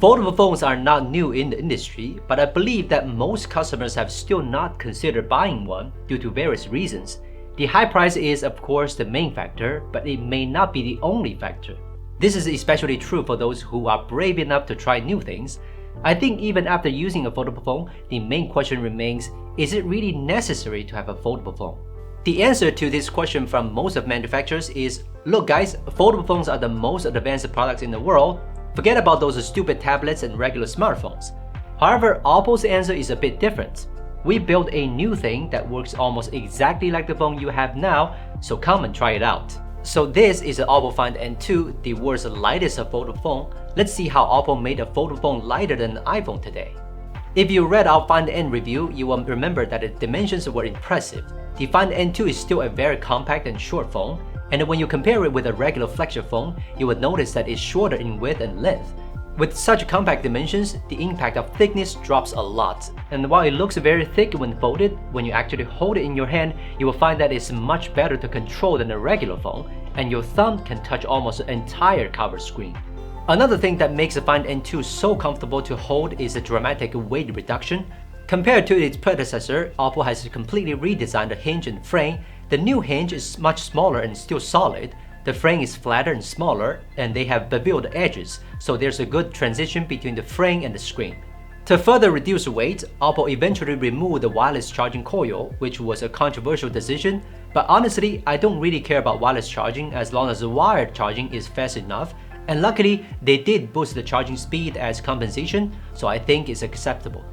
Foldable phones are not new in the industry, but I believe that most customers have still not considered buying one due to various reasons. The high price is of course the main factor, but it may not be the only factor. This is especially true for those who are brave enough to try new things. I think even after using a foldable phone, the main question remains, is it really necessary to have a foldable phone? The answer to this question from most of manufacturers is, look guys, foldable phones are the most advanced products in the world. Forget about those stupid tablets and regular smartphones. However, OPPO's answer is a bit different. We built a new thing that works almost exactly like the phone you have now, so come and try it out. So this is the OPPO Find N2, the world's lightest foldable phone. Let's see how OPPO made a foldable phone lighter than an iPhone today. If you read our Find N review, you will remember that the dimensions were impressive. The Find N2 is still a very compact and short phone, and when you compare it with a regular flagship phone, you will notice that it's shorter in width and length. With such compact dimensions, the impact of thickness drops a lot, and while it looks very thick when folded, when you actually hold it in your hand, you will find that it's much better to control than a regular phone, and your thumb can touch almost the entire cover screen. Another thing that makes the Find N2 so comfortable to hold is the dramatic weight reduction. Compared to its predecessor, OPPO has completely redesigned the hinge and frame. The new hinge is much smaller and still solid. The frame is flatter and smaller, and they have beveled edges, so there's a good transition between the frame and the screen. To further reduce weight, OPPO eventually removed the wireless charging coil, which was a controversial decision, but honestly, I don't really care about wireless charging as long as the wired charging is fast enough, and luckily, they did boost the charging speed as compensation, so I think it's acceptable.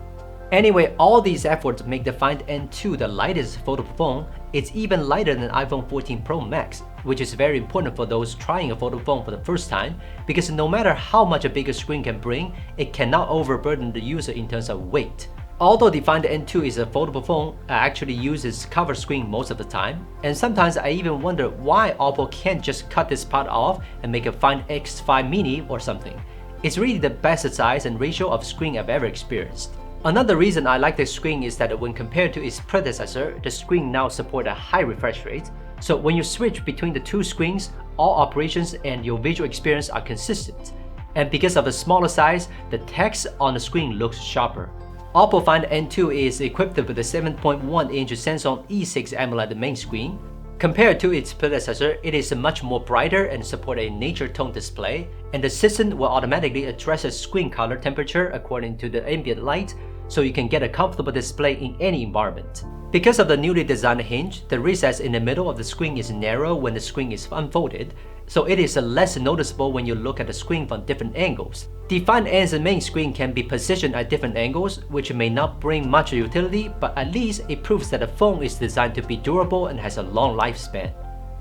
Anyway, all these efforts make the Find N2 the lightest foldable phone. It's even lighter than iPhone 14 Pro Max, which is very important for those trying a foldable phone for the first time, because no matter how much a bigger screen can bring, it cannot overburden the user in terms of weight. Although the Find N2 is a foldable phone, I actually use its cover screen most of the time, and sometimes I even wonder why OPPO can't just cut this part off and make a Find X5 Mini or something. It's really the best size and ratio of screen I've ever experienced. Another reason I like this screen is that when compared to its predecessor, the screen now supports a high refresh rate. So when you switch between the two screens, all operations and your visual experience are consistent. And because of the smaller size, the text on the screen looks sharper. OPPO Find N2 is equipped with a 7.1-inch Samsung E6 AMOLED main screen. Compared to its predecessor, it is much more brighter and supports a nature tone display, and the system will automatically address the screen color temperature according to the ambient light, so you can get a comfortable display in any environment. Because of the newly designed hinge, the recess in the middle of the screen is narrow when the screen is unfolded, so it is less noticeable when you look at the screen from different angles. The Find N's main screen can be positioned at different angles, which may not bring much utility, but at least it proves that the phone is designed to be durable and has a long lifespan.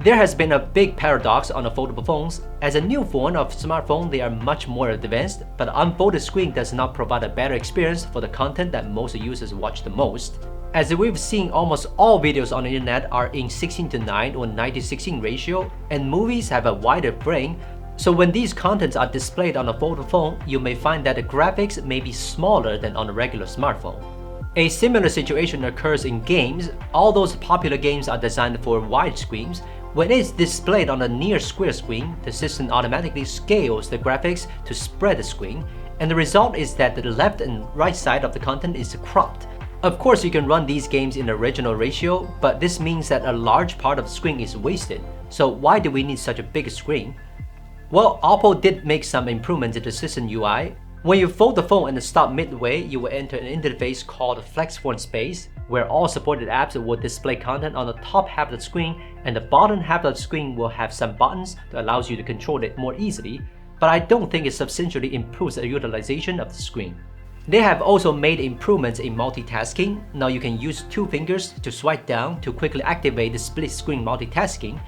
There has been a big paradox on the foldable phones. As a new phone of smartphone, they are much more advanced, but the unfolded screen does not provide a better experience for the content that most users watch the most. As we've seen, almost all videos on the internet are in 16:9 or 9:16 ratio, and movies have a wider frame, so when these contents are displayed on a foldable phone, you may find that the graphics may be smaller than on a regular smartphone. A similar situation occurs in games. All those popular games are designed for wide screens. When it's displayed on a near square screen, the system automatically scales the graphics to spread the screen, and the result is that the left and right side of the content is cropped. Of course, you can run these games in the original ratio, but this means that a large part of the screen is wasted. So why do we need such a big screen? Well, OPPO did make some improvements to the system UI. When you fold the phone and stop midway, you will enter an interface called Flex Phone Space, where all supported apps will display content on the top half of the screen, and the bottom half of the screen will have some buttons that allows you to control it more easily, but I don't think it substantially improves the utilization of the screen. They have also made improvements in multitasking. Now you can use two fingers to swipe down to quickly activate the split screen multitasking.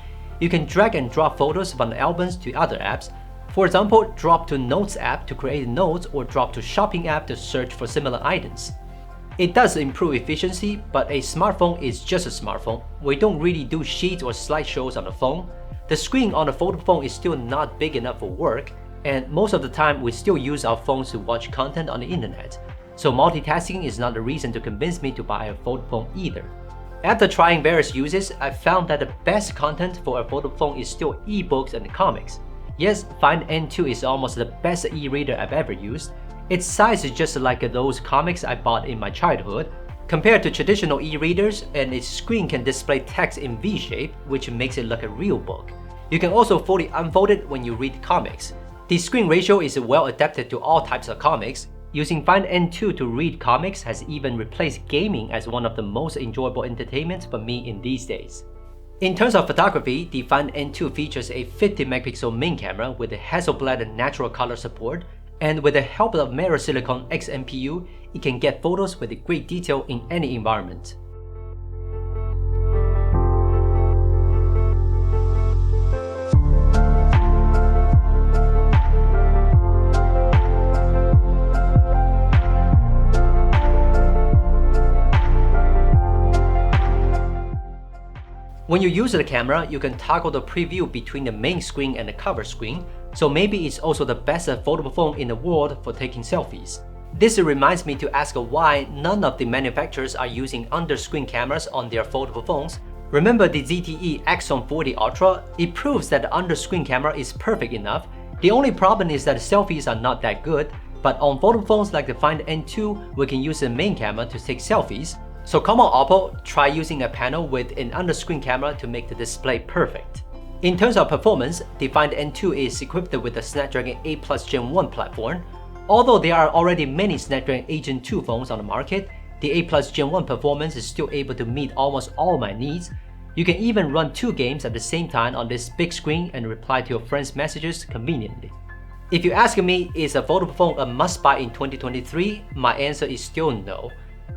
You can drag and drop photos from albums to other apps. For example, drop to Notes app to create notes, or drop to Shopping app to search for similar items. It does improve efficiency, but a smartphone is just a smartphone. We don't really do sheets or slideshows on the phone. The screen on the foldable phone is still not big enough for work, and most of the time we still use our phones to watch content on the internet. So multitasking is not a reason to convince me to buy a foldable phone either. After trying various uses, I found that the best content for a foldable phone is still ebooks and comics. Yes, Find N2 is almost the best e-reader I've ever used. Its size is just like those comics I bought in my childhood. Compared to traditional e-readers, and its screen can display text in V-shape, which makes it like a real book. You can also fully unfold it when you read comics. The screen ratio is well adapted to all types of comics. Using Find N2 to read comics has even replaced gaming as one of the most enjoyable entertainments for me in these days. In terms of photography, the Find N2 features a 50-megapixel main camera with a Hasselblad natural color support, and with the help of Mirror Silicon X NPU, it can get photos with great detail in any environment. When you use the camera, you can toggle the preview between the main screen and the cover screen, so maybe it's also the best foldable phone in the world for taking selfies. This reminds me to ask why none of the manufacturers are using under-screen cameras on their foldable phones. Remember the ZTE Axon 40 Ultra? It proves that the under-screen camera is perfect enough. The only problem is that selfies are not that good, but on foldable phones like the Find N2, we can use the main camera to take selfies. So come on OPPO, try using a panel with an under-screen camera to make the display perfect. In terms of performance, the Find N2 is equipped with the Snapdragon 8 Plus Gen 1 platform. Although there are already many Snapdragon 8 Gen 2 phones on the market, the 8 Plus Gen 1 performance is still able to meet almost all my needs. You can even run 2 games at the same time on this big screen and reply to your friends' messages conveniently. If you ask me, is a foldable phone a must-buy in 2023? My answer is still no.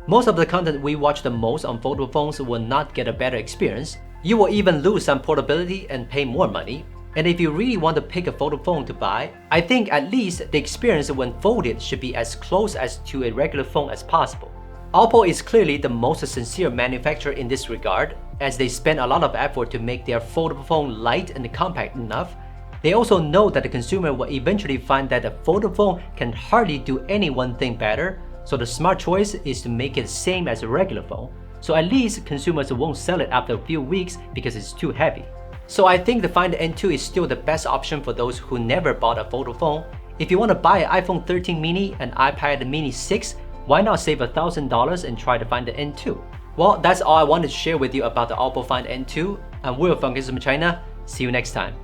Most of the content we watch the most on foldable phones will not get a better experience. You will even lose some portability and pay more money. And if you really want to pick a foldable phone to buy, I think at least the experience when folded should be as close as to a regular phone as possible. OPPO is clearly the most sincere manufacturer in this regard, as they spend a lot of effort to make their foldable phone light and compact enough. They also know that the consumer will eventually find that a foldable phone can hardly do any one thing better, so the smart choice is to make it the same as a regular phone, so at least consumers won't sell it after a few weeks because it's too heavy. So I think the Find N2 is still the best option for those who never bought a foldable phone. If you want to buy an iPhone 13 mini and iPad mini 6, why not save $1,000 and try to find the N2? Well, that's all I wanted to share with you about the OPPO Find N2. I'm Will from Gizmochina. See you next time.